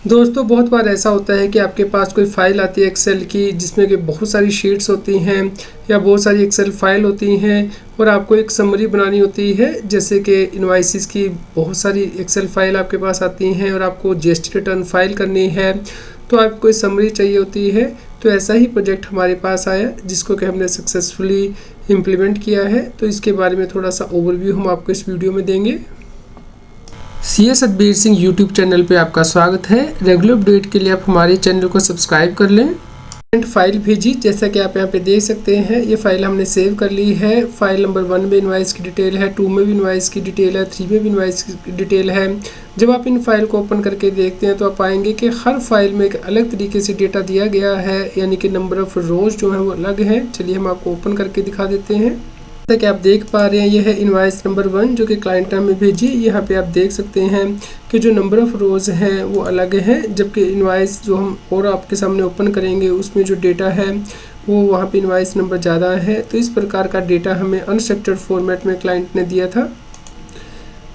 दोस्तों बहुत बार ऐसा होता है कि आपके पास कोई फ़ाइल आती है एक्सेल की, जिसमें कि बहुत सारी शीट्स होती हैं या बहुत सारी एक्सेल फाइल होती हैं और आपको एक समरी बनानी होती है। जैसे कि इनवॉइसेस की बहुत सारी एक्सेल फाइल आपके पास आती हैं और आपको जीएसटी रिटर्न फाइल करनी है, तो आपको कोई समरी चाहिए होती है। तो ऐसा ही प्रोजेक्ट हमारे पास आया जिसको कि हमने सक्सेसफुली इम्प्लीमेंट किया है। तो इसके बारे में थोड़ा सा ओवरव्यू हम आपको इस वीडियो में देंगे। CS Satbir Singh YouTube channel पे आपका स्वागत है। रेगुलर अपडेट के लिए आप हमारे चैनल को सब्सक्राइब कर लें। फाइल भेजी, जैसा कि आप यहाँ पे देख सकते हैं, ये फाइल हमने सेव कर ली है। फाइल नंबर 1 में इनवाइस की डिटेल है, 2 में भी इनवाइस की डिटेल है, 3 में भी इनवाइस की डिटेल है। जब आप इन फाइल को ओपन करके देखते हैं तो आप पाएंगे कि हर फाइल में एक अलग तरीके से डेटा दिया गया है, यानी कि नंबर ऑफ रोज जो है वो अलग हैं। चलिए हम आपको ओपन करके दिखा देते हैं। जैसा कि आप देख पा रहे हैं, ये है इनवाइस नंबर 1 जो कि क्लाइंट ने हमें भेजी। यहाँ पे आप देख सकते हैं कि जो नंबर ऑफ़ रोज़ हैं वो अलग हैं, जबकि इनवाइस जो हम और आपके सामने ओपन करेंगे उसमें जो डेटा है वो वहाँ पे इनवाइस नंबर ज़्यादा है। तो इस प्रकार का डेटा हमें अनस्ट्रक्चर्ड फॉर्मेट में क्लाइंट ने दिया था।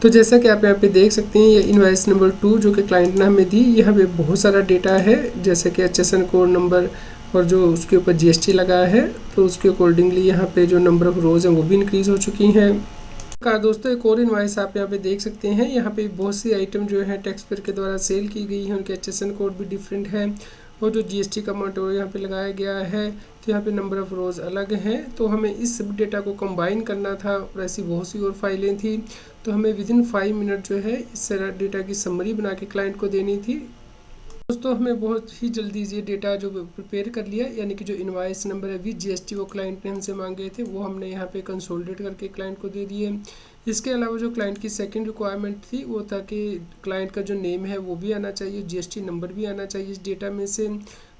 तो जैसा कि आप यहाँ पे देख सकते हैं, ये इनवाइस नंबर 2 जो कि क्लाइंट ने हमें दी, यहाँ पे बहुत सारा डेटा है, जैसे कि HSN कोड नंबर और जो उसके ऊपर GST लगा है। तो उसके अकॉर्डिंगली यहाँ पे जो नंबर ऑफ रोज़ हैं वो भी इंक्रीज़ हो चुकी हैं। दोस्तों एक और इनवाइस आप यहाँ पे देख सकते हैं। यहाँ पे बहुत सी आइटम जो है टैक्स पेयर के द्वारा सेल की गई हैं, उनके HSN कोड भी डिफरेंट है और जो GST का अमाउंट है यहाँ पे लगाया गया है। तो यहाँ पे नंबर ऑफ़ रोज़ अलग हैं। तो हमें इस सब डेटा को कंबाइन करना था और ऐसी बहुत सी और फाइलें थी। तो हमें विदिन 5 मिनट जो है इस सारा डेटा की समरी बना के क्लाइंट को देनी थी। दोस्तों हमने बहुत ही जल्दी ये डेटा जो प्रिपेयर कर लिया, यानी कि जो इनवाइस नंबर है विद GST वो क्लाइंट ने हमसे मांगे थे, वो हमने यहाँ पे कंसोलिडेट करके क्लाइंट को दे दिए। इसके अलावा जो क्लाइंट की सेकंड रिक्वायरमेंट थी वो था कि क्लाइंट का जो नेम है वो भी आना चाहिए, GST नंबर भी आना चाहिए इस डेटा में से,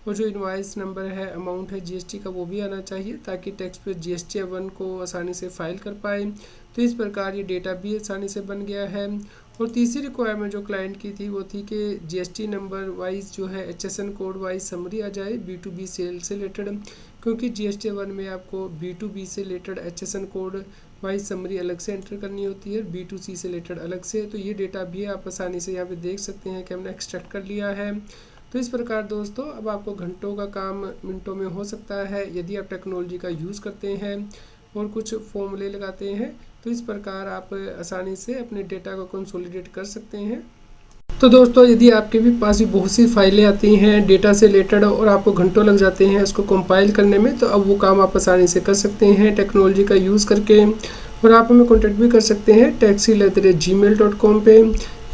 और जो इनवाइस नंबर है अमाउंट है GST का वो भी आना चाहिए, ताकि टैक्स पे GST 1 को आसानी से फाइल कर पाए। तो इस प्रकार ये डेटा भी आसानी से बन गया है। और तीसरी रिक्वायरमेंट जो क्लाइंट की थी वो थी कि GST नंबर वाइज जो है HSN कोड वाइज समरी आ जाए B2B सेल से रिलेटेड, क्योंकि GST 1 में आपको B2B से related HSN code wise summary अलग से एंटर करनी होती है, B2C से रिलेटेड अलग से। तो ये डेटा भी आप आसानी से यहाँ पे देख सकते हैं कि हमने एक्सट्रैक्ट कर लिया है। तो इस प्रकार दोस्तों अब आपको घंटों का काम मिनटों में हो सकता है यदि आप टेक्नोलॉजी का यूज़ करते हैं और कुछ फॉर्मूले लगाते हैं। तो इस प्रकार आप आसानी से अपने डेटा को कंसोलिडेट कर सकते हैं। तो दोस्तों यदि आपके भी पास भी बहुत सी फाइलें आती हैं डेटा से रिलेटेड और आपको घंटों लग जाते हैं इसको कंपाइल करने में, तो अब वो काम आप आसानी से कर सकते हैं टेक्नोलॉजी का यूज़ करके। और आप हमें कॉन्टैक्ट भी कर सकते हैं taxi@gmail.com पे।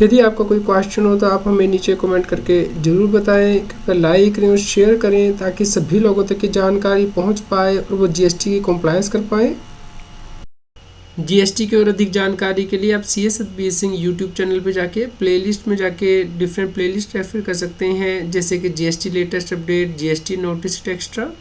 यदि आपका कोई क्वेश्चन हो तो आप हमें नीचे कमेंट करके ज़रूर बताएं, लाइक करें और शेयर करें, ताकि सभी लोगों तक की जानकारी पहुंच पाए और वो GST की कंप्लायंस कर पाएँ। GST की और अधिक जानकारी के लिए आप CS Satbir Singh YouTube channel पे जाके प्लेलिस्ट में जाके डिफरेंट प्लेलिस्ट रेफर कर सकते हैं, जैसे कि GST latest update, GST notice extra.